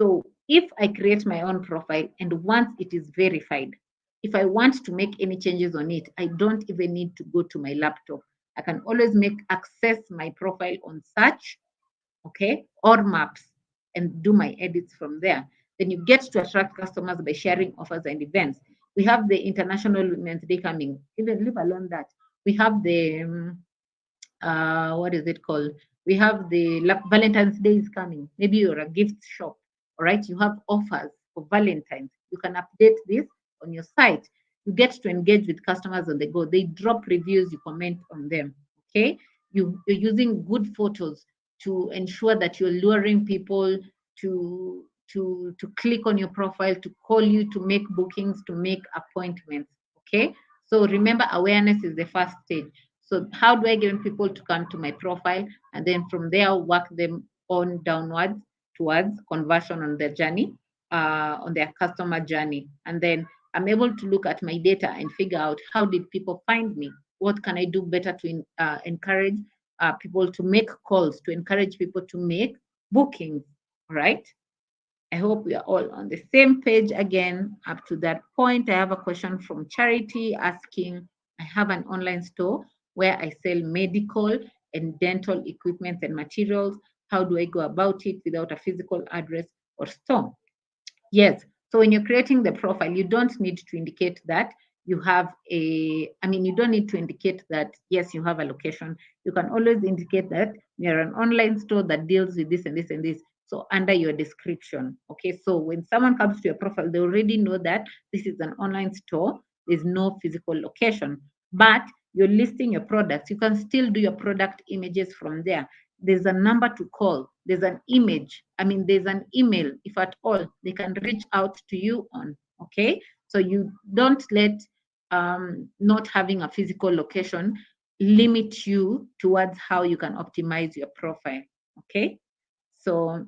So if I create my own profile and once it is verified, if I want to make any changes on it, I don't even need to go to my laptop. I can always access my profile on search, okay, or maps, and do my edits from there. Then you get to attract customers by sharing offers and events. We have the International Women's Day coming. Even leave alone that. We have the what is it called? We have the Valentine's Day is coming. Maybe you're a gift shop, all right? You have offers for Valentine's. You can update this on your site. You get to engage with customers on the go. They drop reviews, you comment on them, okay? You're using good photos to ensure that you're luring people to click on your profile, to call you, to make bookings, to make appointments, okay? So remember, awareness is the first stage. So how do I get people to come to my profile? And then from there, work them on downwards towards conversion on their journey, on their customer journey. And then I'm able to look at my data and figure out how did people find me? What can I do better to encourage people to make calls, to encourage people to make bookings, right? I hope we are all on the same page again. Up to that point, I have a question from Charity asking, I have an online store where I sell medical and dental equipment and materials. How do I go about it without a physical address or store? Yes. So when you're creating the profile, you don't need to indicate that you have you don't need to indicate that, yes, you have a location. You can always indicate that you're an online store that deals with this and this and this. So under your description, okay? So when someone comes to your profile, they already know that this is an online store. There's no physical location, but you're listing your products. You can still do your product images from there. There's a number to call, there's an image, there's an email, if at all, they can reach out to you on, okay? So you don't let not having a physical location limit you towards how you can optimize your profile, okay? So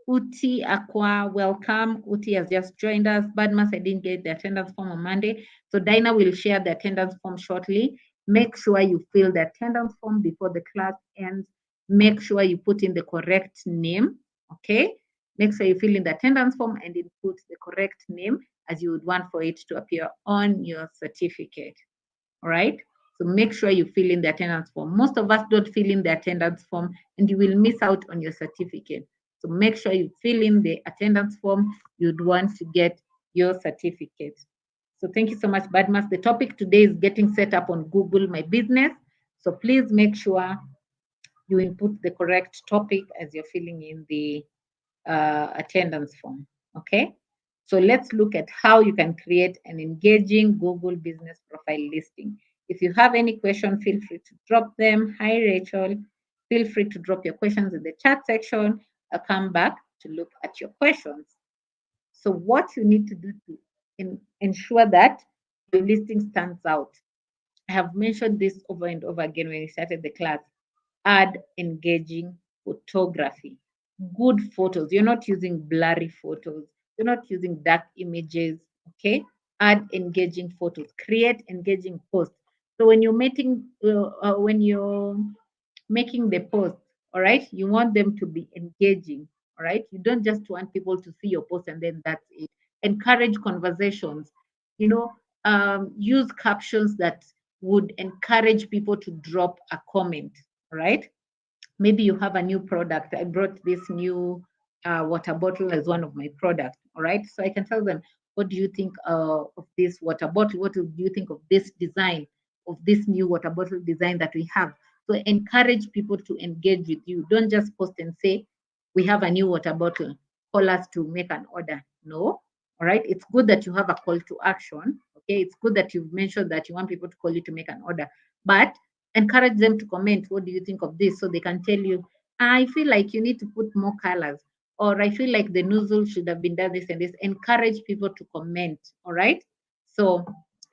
Uti Aqua, welcome. Uti has just joined us. Badmas, I didn't get the attendance form on Monday. So Dinah will share the attendance form shortly. Make sure you fill the attendance form before the class ends. Make sure you put in the correct name, okay? Make sure you fill in the attendance form and input the correct name as you would want for it to appear on your certificate, all right? So make sure you fill in the attendance form. Most of us don't fill in the attendance form and you will miss out on your certificate. So make sure you fill in the attendance form you'd want to get your certificate. So thank you so much, Badmas. The topic today is getting set up on Google My Business. So please make sure you input the correct topic as you're filling in the attendance form, okay? So let's look at how you can create an engaging Google business profile listing. If you have any question, feel free to drop them. Hi, Rachel. Feel free to drop your questions in the chat section. I'll come back to look at your questions. So what you need to do to ensure that your listing stands out. I have mentioned this over and over again when we started the class. Add engaging photography, good photos. You're not using blurry photos. You're not using dark images. Okay. Add engaging photos. Create engaging posts. So when you're making the post, all right, you want them to be engaging. All right. You don't just want people to see your post and then that's it. Encourage conversations. You know, use captions that would encourage people to drop a comment, right? Maybe you have a new product. I brought this new water bottle as one of my products, all right? So I can tell them, what do you think of this water bottle? What do you think of this design, of this new water bottle design that we have? So encourage people to engage with you. Don't just post and say, we have a new water bottle, call us to make an order. No, all right? It's good that you have a call to action, okay? It's good that you've mentioned that you want people to call you to make an order, but encourage them to comment, what do you think of this? So they can tell you, I feel like you need to put more colors, or I feel like the nozzle should have been done this and this. Encourage people to comment, all right? So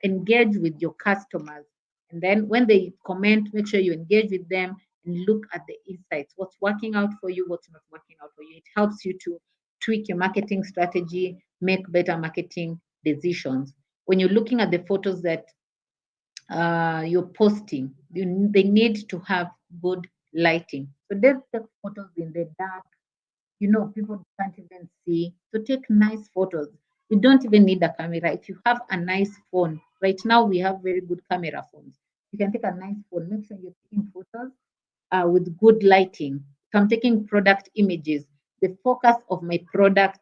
engage with your customers. And then when they comment, make sure you engage with them and look at the insights. What's working out for you, what's not working out for you. It helps you to tweak your marketing strategy, make better marketing decisions. When you're looking at the photos that you're posting, they need to have good lighting. So don't take photos in the dark, people can't even see. So take nice photos. You don't even need a camera. If you have a nice phone, right now we have very good camera phones. You can take a nice phone. Make sure you're taking photos with good lighting. If I'm taking product images, the focus of my product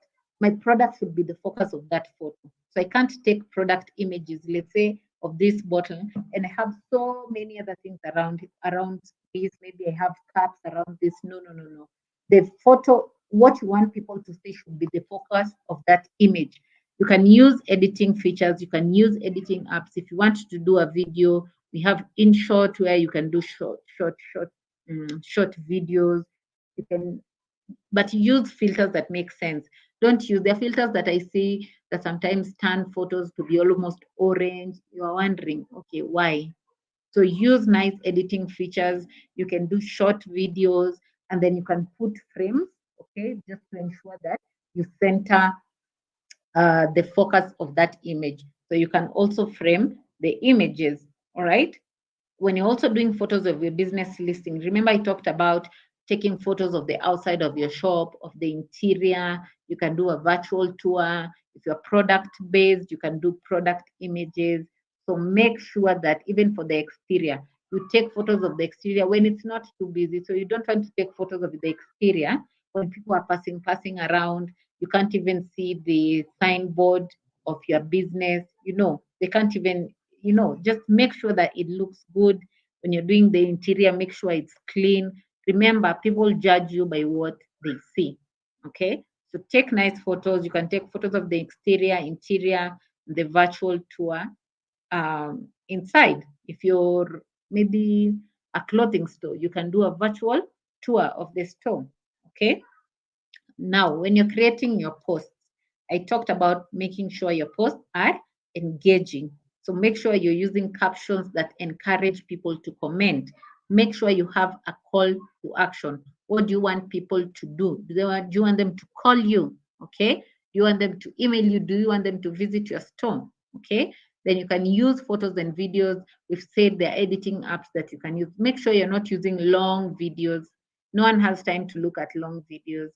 should be the focus of that photo. So I can't take product images, let's say, of this bottle, and I have so many other things around this. Maybe I have cups around this. No, no, no, no. The photo, what you want people to see should be the focus of that image. You can use editing features, you can use editing apps. If you want to do a video, we have InShot where you can do short videos. You can, but use filters that make sense. Don't use the filters that I see that sometimes turn photos to be almost orange. You are wondering, okay, why? So use nice editing features. You can do short videos, and then you can put frames, okay, just to ensure that you center the focus of that image. So you can also frame the images, all right? When you're also doing photos of your business listing, remember I talked about taking photos of the outside of your shop, of the interior. You can do a virtual tour. If you're product based, you can do product images. So make sure that even for the exterior, you take photos of the exterior when it's not too busy. So you don't want to take photos of the exterior when people are passing around. You can't even see the signboard of your business. They can't even, just make sure that it looks good. When you're doing the interior, make sure it's clean. Remember, people judge you by what they see. Okay, so take nice photos. You can take photos of the exterior, interior, the virtual tour. Inside, if you're maybe a clothing store, you can do a virtual tour of the store. Okay, now, when you're creating your posts, I talked about making sure your posts are engaging. So make sure you're using captions that encourage people to comment. Make sure you have a call to action. What do you want people to do? Do you want them to call you? Okay. Do you want them to email you? Do you want them to visit your store? Okay. Then you can use photos and videos. We've said there are editing apps that you can use. Make sure you're not using long videos. No one has time to look at long videos.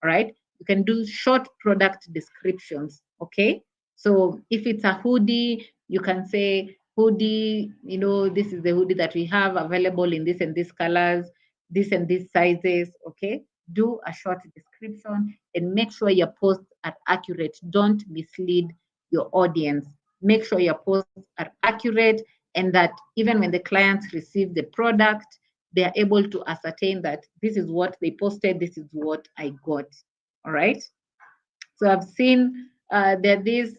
All right. You can do short product descriptions. Okay. So if it's a hoodie, you can say hoodie, this is the hoodie that we have available in this and this colors, this and these sizes. Okay. Do a short description and make sure your posts are accurate. Don't mislead your audience. Make sure your posts are accurate and that even when the clients receive the product, they are able to ascertain that this is what they posted, this is what I got. All right. So I've seen there these,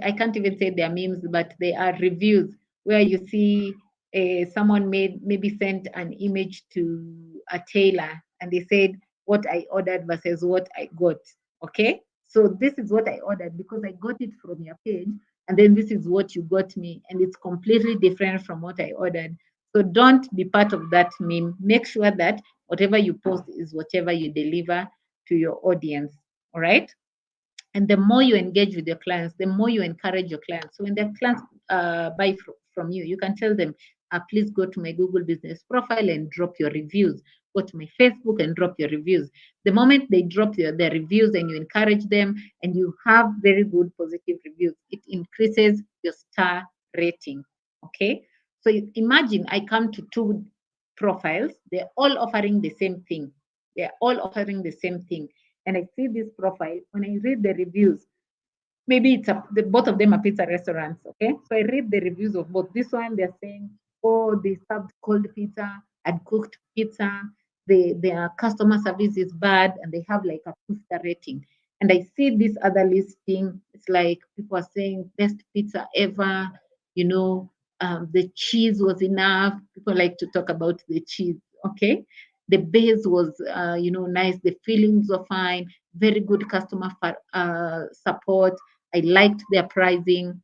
I can't even say they're memes, but they are reviews where you see someone maybe sent an image to a tailor and they said what I ordered versus what I got. Okay. So this is what I ordered because I got it from your page. And then this is what you got me. And it's completely different from what I ordered. So don't be part of that meme. Make sure that whatever you post is whatever you deliver to your audience. All right. And the more you engage with your clients, the more you encourage your clients. So when their clients buy from you, you can tell them, please go to my Google business profile and drop your reviews. Go to my Facebook and drop your reviews. The moment they drop their reviews and you encourage them and you have very good positive reviews, it increases your star rating. Okay. So imagine I come to two profiles, they're all offering the same thing. They're all offering the same thing. And I see this profile, when I read the reviews, maybe both of them are pizza restaurants. Okay. So I read the reviews of both. This one, they're saying, oh, they served cold pizza and cooked pizza. Their customer service is bad and they have like a 2-star rating. And I see this other listing. It's like people are saying best pizza ever. You know, the cheese was enough. People like to talk about the cheese. Okay. The base was, nice. The fillings were fine. Very good customer support. I liked their pricing,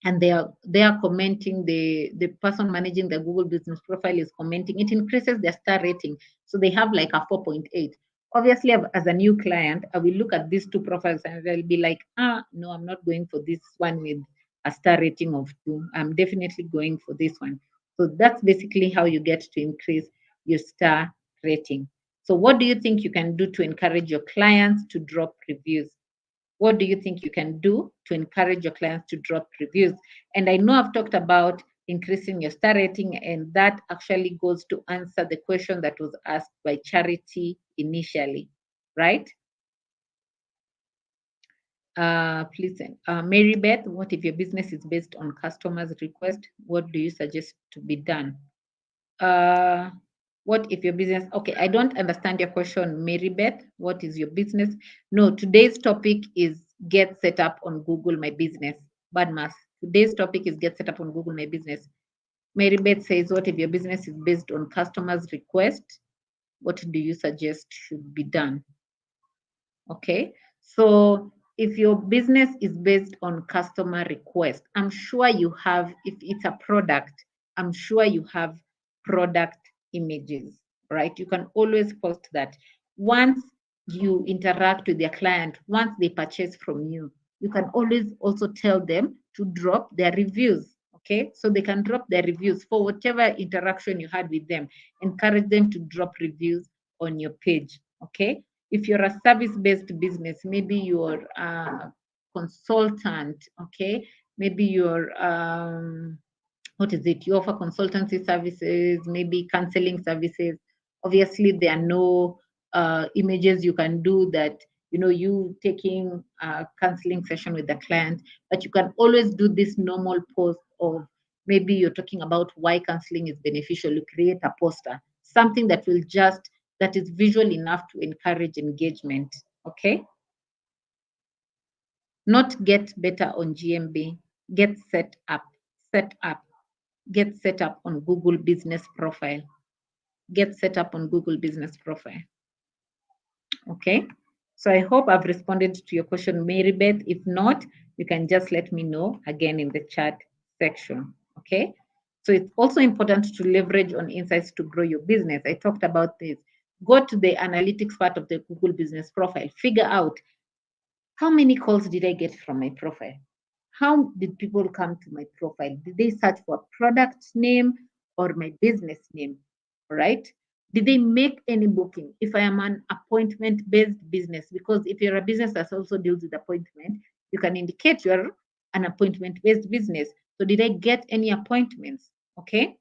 and they are commenting. The person managing the Google business profile is commenting. It increases their star rating, so they have like a 4.8. Obviously, as a new client, I will look at these two profiles and I'll be like, no, I'm not going for this one with a star rating of 2. I'm definitely going for this one. So that's basically how you get to increase your star rating. So what do you think you can do to encourage your clients to drop reviews? What do you think you can do to encourage your clients to drop reviews? And I know I've talked about increasing your star rating, and that actually goes to answer the question that was asked by Charity initially, right? Please, Mary Beth, what if your business is based on customers' request? What do you suggest to be done? Uh, what if your business, okay, I don't understand your question, Mary Beth. What is your business? No, today's topic is get set up on Google My Business. Bad math. Today's topic is get set up on Google My Business. Mary Beth says, what if your business is based on customers' request? What do you suggest should be done? Okay, so if your business is based on customer request, I'm sure you have, if it's a product, I'm sure you have product images, right? You can always post that. Once you interact with your client, once they purchase from you, you can always also tell them to drop their reviews. Okay, so they can drop their reviews for whatever interaction you had with them. Encourage them to drop reviews on your page. Okay, if you're a service-based business, maybe you're a consultant, okay? Maybe you're what is it? You offer consultancy services, maybe counseling services. Obviously, there are no images you can do that, you taking a counseling session with the client, but you can always do this normal post of maybe you're talking about why counseling is beneficial. You create a poster, something that is visual enough to encourage engagement. Okay. Not get better on GMB, get set up, get set up on Google Business Profile. Get set up on Google Business Profile. Okay. So I hope I've responded to your question, Mary Beth. If not, you can just let me know again in the chat section. Okay. So it's also important to leverage on insights to grow your business. I talked about this. Go to the analytics part of the Google Business Profile. Figure out how many calls did I get from my profile? How did people come to my profile? Did they search for a product name or my business name? All right. Did they make any booking? If I am an appointment-based business, because if you're a business that also deals with appointment, you can indicate you're an appointment-based business. So did I get any appointments? Okay.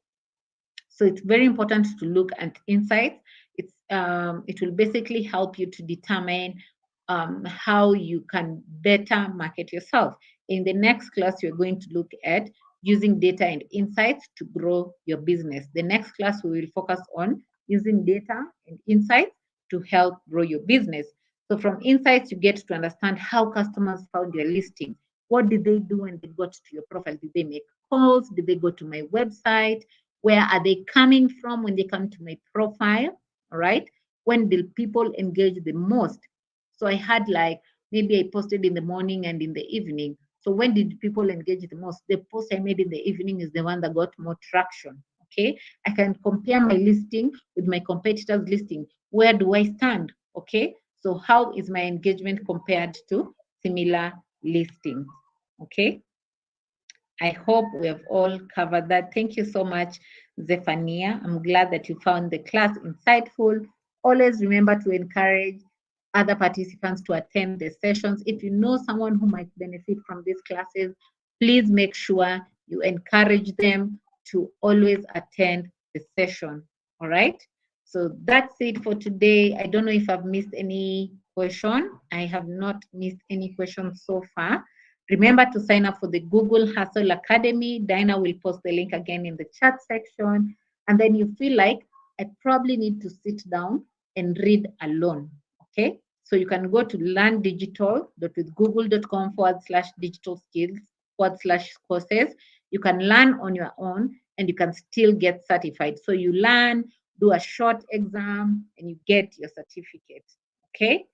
So it's very important to look at insights. It will basically help you to determine how you can better market yourself. In the next class, we're going to look at using data and insights to grow your business. The next class, we will focus on using data and insights to help grow your business. So from insights, you get to understand how customers found your listing. What did they do when they got to your profile? Did they make calls? Did they go to my website? Where are they coming from when they come to my profile? All right. When do people engage the most? So I had like maybe I posted in the morning and in the evening. So when did people engage the most? The post I made in the evening is the one that got more traction. Okay. I can compare my listing with my competitors' listing. Where do I stand? Okay. So how is my engagement compared to similar listings? Okay. I hope we have all covered that. Thank you so much, Zephania. I'm glad that you found the class insightful. Always remember to encourage other participants to attend the sessions. If you know someone who might benefit from these classes, please make sure you encourage them to always attend the session. All right. So that's it for today. I don't know if I've missed any question. I have not missed any questions so far. Remember to sign up for the Google Hustle Academy. Dinah will post the link again in the chat section. And then you feel like I probably need to sit down and read alone. Okay. So you can go to learndigital.withgoogle.com/digital skills/courses. You can learn on your own and you can still get certified. So you learn, do a short exam, and you get your certificate. Okay.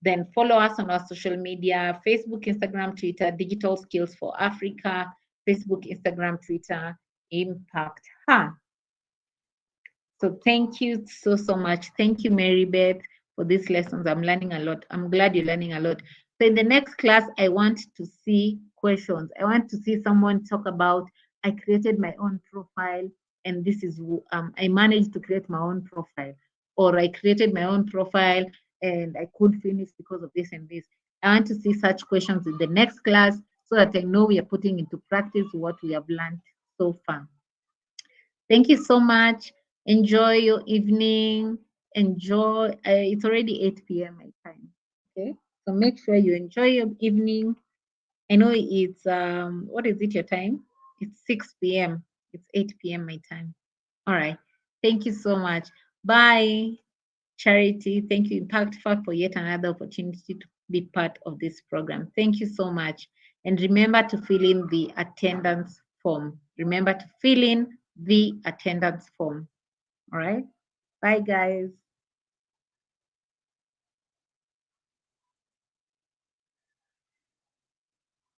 Then follow us on our social media, Facebook, Instagram, Twitter, Digital Skills for Africa, Facebook, Instagram, Twitter, Impact Her. So thank you so much. Thank you, Mary Beth, for these lessons. I'm learning a lot. I'm glad you're learning a lot. So in the next class, I want to see questions. I want to see someone talk about, I created my own profile, and this is, I managed to create my own profile, or I created my own profile and I could finish because of this and this. I want to see such questions in the next class so that I know we are putting into practice what we have learned so far. Thank you so much. Enjoy your evening. Enjoy. It's already 8 p.m. my time. Okay. So make sure you enjoy your evening. I know it's what is it your time? It's 6 p.m. It's 8 p.m. my time. All right. Thank you so much. Bye. Charity, thank you, Impact Fact, for yet another opportunity to be part of this program. Thank you so much. And remember to fill in the attendance form. Remember to fill in the attendance form. All right. Bye, guys.